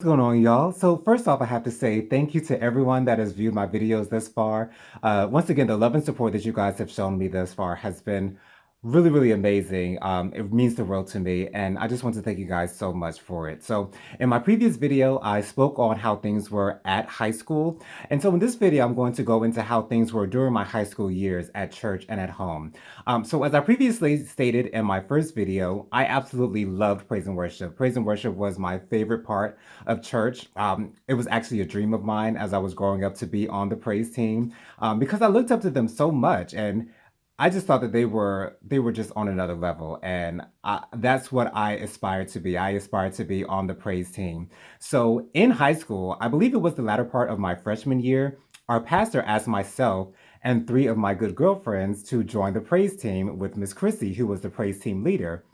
What's going on, y'all? So first off, I have to say thank you to everyone that has viewed my videos thus far. Once again, the love and support that you guys have shown me thus far has been really, really amazing. It means the world to me, and I just want to thank you guys so much for it. So in my previous video, I spoke on how things were at high school, and so in this video, I'm going to go into how things were during my high school years at church and at home. So as I previously stated in my first video, I absolutely loved praise and worship. Praise and worship was my favorite part of church. It was actually a dream of mine as I was growing up to be on the praise team because I looked up to them so much, and I just thought that they were just on another level, and that's what I aspired to be. I aspired to be on the praise team. So in high school, I believe it was the latter part of my freshman year, our pastor asked myself and three of my good girlfriends to join the praise team with Miss Chrissy, who was the praise team leader.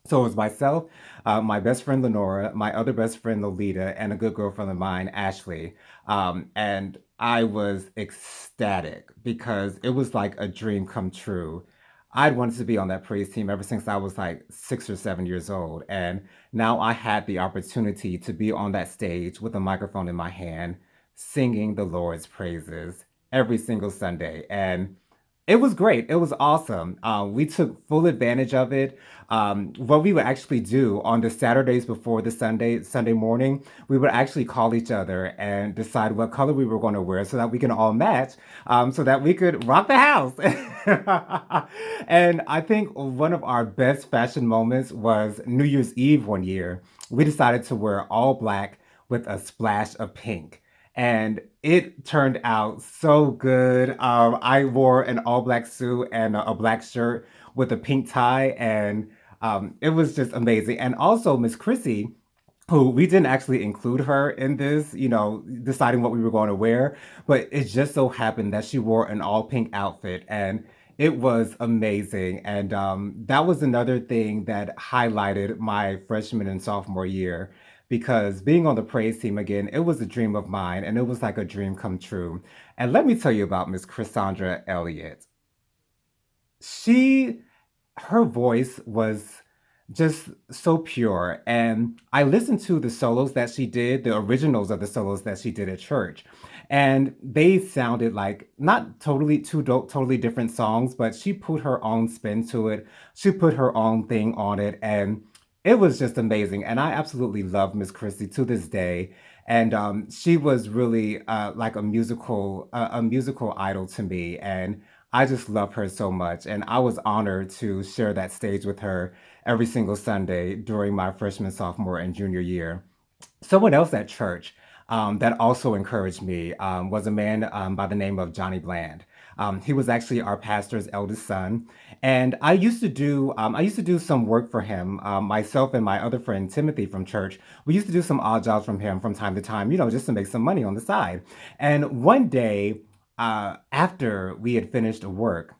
So it was myself, my best friend Lenora, my other best friend Lolita, and a good girlfriend of mine, Ashley. And I was ecstatic because it was like a dream come true. I'd wanted to be on that praise team ever since I was like 6 or 7 years old. And now I had the opportunity to be on that stage with a microphone in my hand, singing the Lord's praises every single Sunday. And it was great. It was awesome. We took full advantage of it. What we would actually do on the Saturdays before the Sunday morning, we would actually call each other and decide what color we were going to wear so that we can all match, so that we could rock the house. And I think one of our best fashion moments was New Year's Eve one year. We decided to wear all black with a splash of pink, and it turned out so good. I wore an all black suit and a black shirt with a pink tie, and it was just amazing. And also, Miss Chrissy, who we didn't actually include her in this, deciding what we were going to wear, but it just so happened that she wore an all pink outfit, and it was amazing. And that was another thing that highlighted my freshman and sophomore year because being on the praise team again, it was a dream of mine, and it was like a dream come true. And let me tell you about Miss Cassandra Elliott. She Her voice was just so pure, and I listened to the solos that she did, the originals of the solos that she did at church, and they sounded like not totally different songs, but she put her own spin to it. She put her own thing on it, and it was just amazing. And I absolutely love Miss Christie to this day. And she was really like a musical idol to me, and I just love her so much. And I was honored to share that stage with her every single Sunday during my freshman, sophomore, and junior year. Someone else at church that also encouraged me was a man by the name of Johnny Bland. He was actually our pastor's eldest son, and I used to do some work for him. Myself and my other friend Timothy from church, we used to do some odd jobs from him from time to time, just to make some money on the side. And one day, after we had finished work,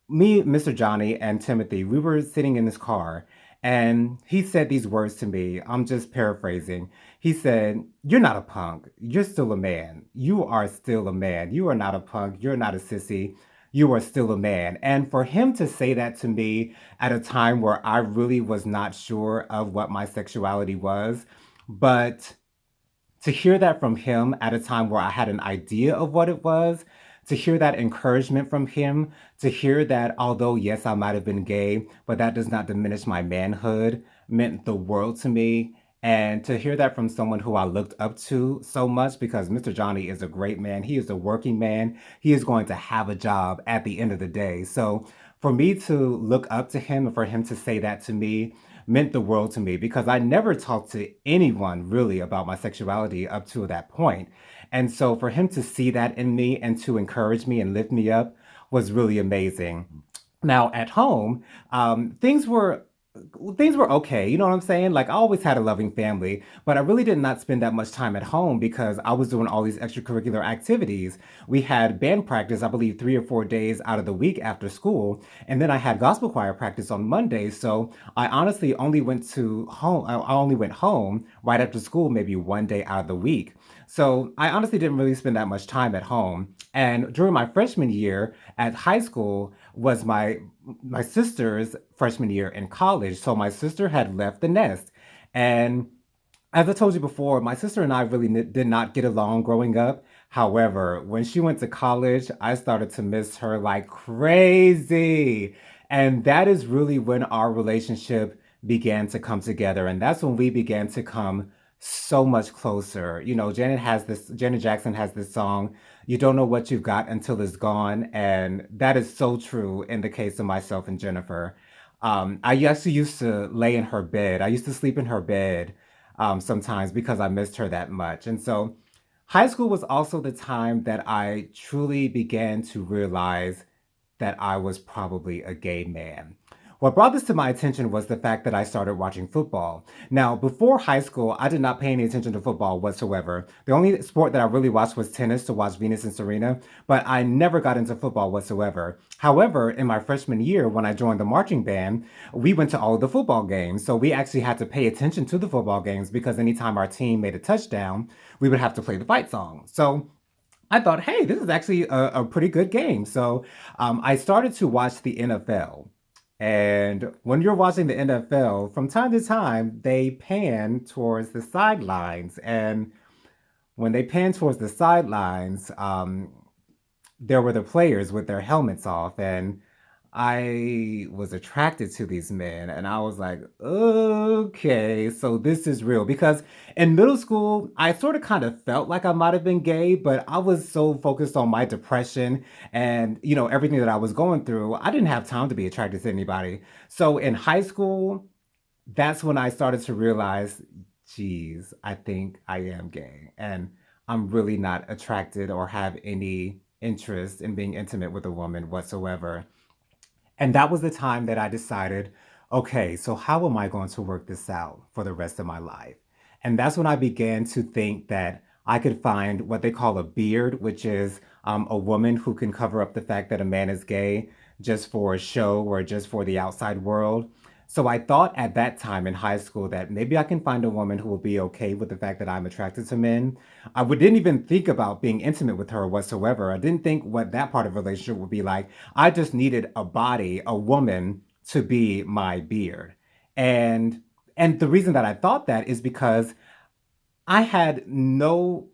me, Mr. Johnny, and Timothy, we were sitting in this car, and he said these words to me. I'm just paraphrasing. He said, "You're not a punk. You're still a man. You are still a man. You are not a punk. You're not a sissy. You are still a man." And for him to say that to me at a time where I really was not sure of what my sexuality was, but to hear that from him at a time where I had an idea of what it was, to hear that encouragement from him, to hear that although, yes, I might have been gay, but that does not diminish my manhood, meant the world to me. And to hear that from someone who I looked up to so much, because Mr. Johnny is a great man. He is a working man. He is going to have a job at the end of the day. So for me to look up to him and for him to say that to me meant the world to me because I never talked to anyone really about my sexuality up to that point. And so for him to see that in me and to encourage me and lift me up was really amazing. Now at home, things were okay. You know what I'm saying? Like I always had a loving family, but I really did not spend that much time at home because I was doing all these extracurricular activities. We had band practice, I believe, 3 or 4 days out of the week after school, and then I had gospel choir practice on Mondays. So I honestly only went to home. I only went home right after school, maybe one day out of the week. So I honestly didn't really spend that much time at home. And during my freshman year at high school was my sister's freshman year in college. So my sister had left the nest. And As I told you before, my sister and I really did not get along growing up. However, when she went to college, I started to miss her like crazy. And that is really when our relationship began to come together. And that's when we began to come so much closer. Janet Jackson has this song, You Don't Know What You've Got Until It's Gone. And that is so true in the case of myself and Jennifer. I actually used to lay in her bed. I used to sleep in her bed sometimes because I missed her that much. And so high school was also the time that I truly began to realize that I was probably a gay man. What brought this to my attention was the fact that I started watching football. Now, before high school, I did not pay any attention to football whatsoever. The only sport that I really watched was tennis to watch Venus and Serena, but I never got into football whatsoever. However, in my freshman year, when I joined the marching band, we went to all of the football games. So we actually had to pay attention to the football games because anytime our team made a touchdown, we would have to play the fight song. So I thought, hey, this is actually a pretty good game. So I started to watch the NFL. And when you're watching the NFL, from time to time, they pan towards the sidelines. And when they pan towards the sidelines, there were the players with their helmets off. And I was attracted to these men, and I was like, okay, so this is real. Because in middle school, I sort of kind of felt like I might have been gay, but I was so focused on my depression and, everything that I was going through. I didn't have time to be attracted to anybody. So in high school, that's when I started to realize, geez, I think I am gay. And I'm really not attracted or have any interest in being intimate with a woman whatsoever. And that was the time that I decided, okay, so how am I going to work this out for the rest of my life? And that's when I began to think that I could find what they call a beard, which is a woman who can cover up the fact that a man is gay just for a show or just for the outside world. So I thought at that time in high school that maybe I can find a woman who will be okay with the fact that I'm attracted to men. Didn't even think about being intimate with her whatsoever. I didn't think what that part of a relationship would be like. I just needed a body, a woman to be my beard. And and the reason that I thought that is because I had no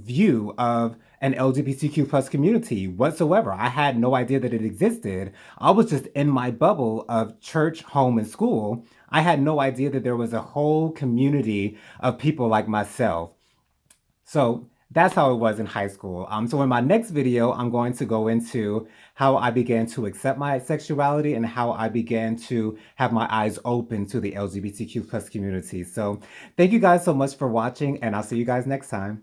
view of an LGBTQ plus community whatsoever. I had no idea that it existed. I was just in my bubble of church, home, and school. I had no idea that there was a whole community of people like myself. So that's how it was in high school. So in my next video, I'm going to go into how I began to accept my sexuality and how I began to have my eyes open to the LGBTQ plus community. So thank you guys so much for watching, and I'll see you guys next time.